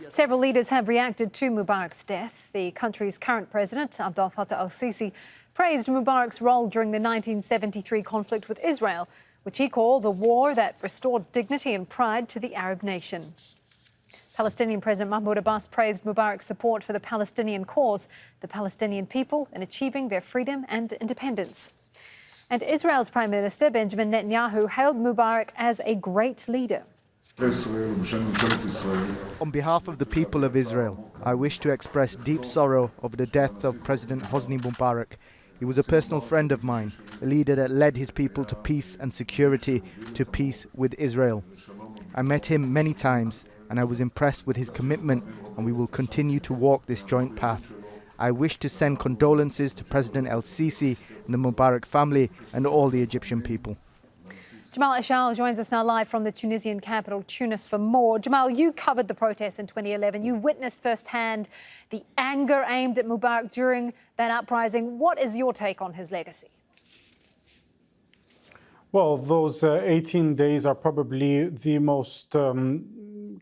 Several leaders have reacted to Mubarak's death. The country's current president, Abdel Fattah al-Sisi, praised Mubarak's role during the 1973 conflict with Israel, which he called a war that restored dignity and pride to the Arab nation. Palestinian President Mahmoud Abbas praised Mubarak's support for the Palestinian cause, the Palestinian people, in achieving their freedom and independence. And Israel's Prime Minister Benjamin Netanyahu hailed Mubarak as a great leader. On behalf of the people of Israel, I wish to express deep sorrow over the death of President Hosni Mubarak. He was a personal friend of mine, a leader that led his people to peace and security, to peace with Israel. I met him many times and I was impressed with his commitment, and we will continue to walk this joint path. I wish to send condolences to President el-Sisi and the Mubarak family and all the Egyptian people. Jamal joins us now live from the Tunisian capital, Tunis, for more. Jamal, you covered the protests in 2011. You witnessed firsthand the anger aimed at Mubarak during that uprising. What is your take on his legacy? Well, those 18 days are probably the most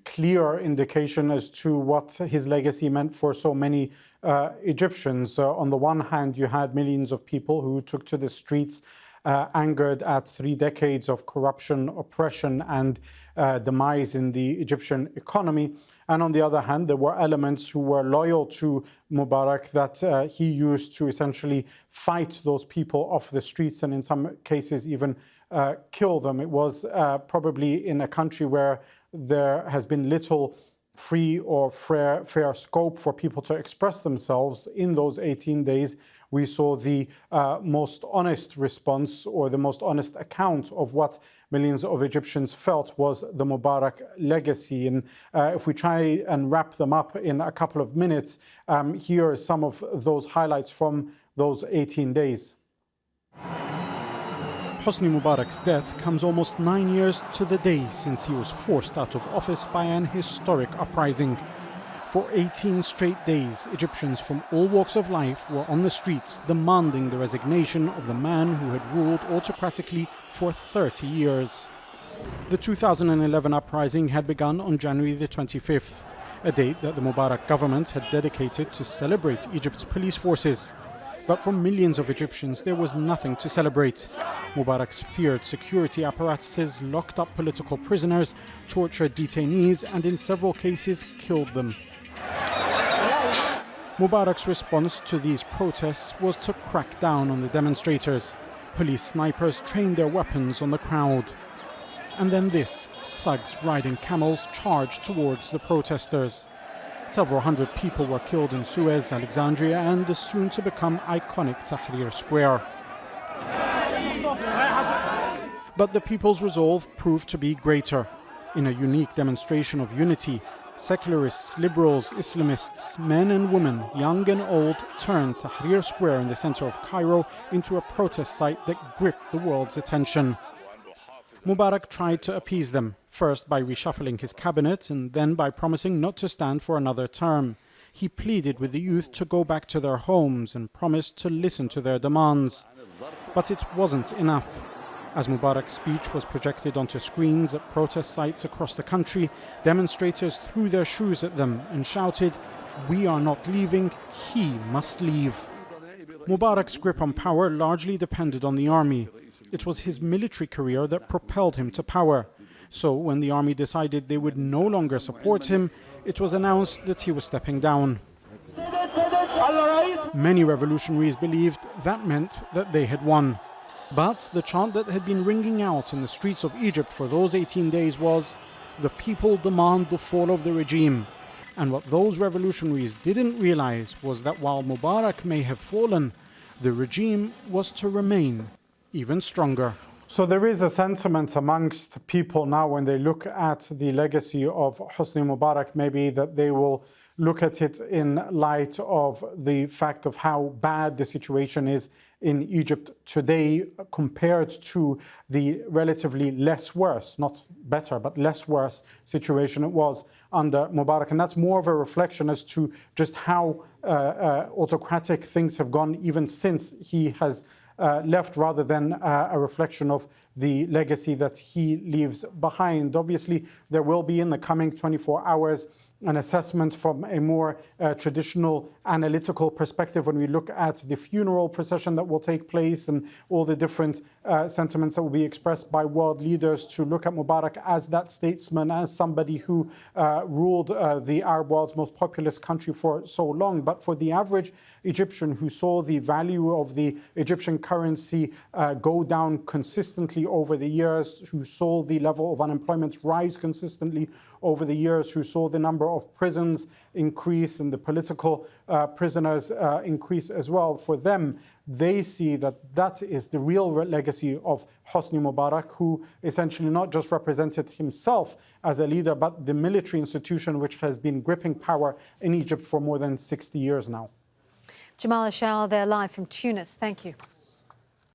clear indication as to what his legacy meant for so many Egyptians. On the one hand, you had millions of people who took to the streets angered at 3 decades of corruption, oppression and demise in the Egyptian economy. And on the other hand, there were elements who were loyal to Mubarak that he used to essentially fight those people off the streets and in some cases even kill them. It was probably in a country where there has been little free or fair scope for people to express themselves. In those 18 days, we saw the most honest response, or the most honest account of what millions of Egyptians felt was the Mubarak legacy. And if we try and wrap them up in a couple of minutes, here are some of those highlights from those 18 days. Hosni Mubarak's death comes almost 9 years to the day since he was forced out of office by an historic uprising. For 18 straight days, Egyptians from all walks of life were on the streets demanding the resignation of the man who had ruled autocratically for 30 years. The 2011 uprising had begun on January the 25th, a date that the Mubarak government had dedicated to celebrate Egypt's police forces. But for millions of Egyptians, there was nothing to celebrate. Mubarak's feared security apparatuses locked up political prisoners, tortured detainees, and in several cases killed them. Mubarak's response to these protests was to crack down on the demonstrators. Police snipers trained their weapons on the crowd. And then this: thugs riding camels charged towards the protesters. Several hundred people were killed in Suez, Alexandria, and the soon-to-become iconic Tahrir Square. But the people's resolve proved to be greater. In a unique demonstration of unity, secularists, liberals, Islamists, men and women, young and old, turned Tahrir Square in the center of Cairo into a protest site that gripped the world's attention. Mubarak tried to appease them, first by reshuffling his cabinet and then by promising not to stand for another term. He pleaded with the youth to go back to their homes and promised to listen to their demands. But it wasn't enough. As Mubarak's speech was projected onto screens at protest sites across the country, demonstrators threw their shoes at them and shouted, "We are not leaving, he must leave." Mubarak's grip on power largely depended on the army. It was his military career that propelled him to power. So when the army decided they would no longer support him, it was announced that he was stepping down. Many revolutionaries believed that meant that they had won. But the chant that had been ringing out in the streets of Egypt for those 18 days was, "The people demand the fall of the regime." And what those revolutionaries didn't realize was that while Mubarak may have fallen, the regime was to remain even stronger. So there is a sentiment amongst people now when they look at the legacy of Hosni Mubarak, maybe that they will look at it in light of the fact of how bad the situation is in Egypt today compared to the relatively less worse, not better, but less worse situation it was under Mubarak. And that's more of a reflection as to just how autocratic things have gone even since he has left, rather than a reflection of the legacy that he leaves behind. Obviously, there will be in the coming 24 hours an assessment from a more traditional analytical perspective when we look at the funeral procession that will take place and all the different sentiments that will be expressed by world leaders, to look at Mubarak as that statesman, as somebody who ruled the Arab world's most populous country for so long. But for the average Egyptian who saw the value of the Egyptian currency go down consistently over the years, who saw the level of unemployment rise consistently over the years, who saw the number of prisons increase and the political prisoners increase as well, for them, they see that that is the real legacy of Hosni Mubarak, who essentially not just represented himself as a leader, but the military institution which has been gripping power in Egypt for more than 60 years now. Jamal el-Shayyal there live from Tunis. Thank you.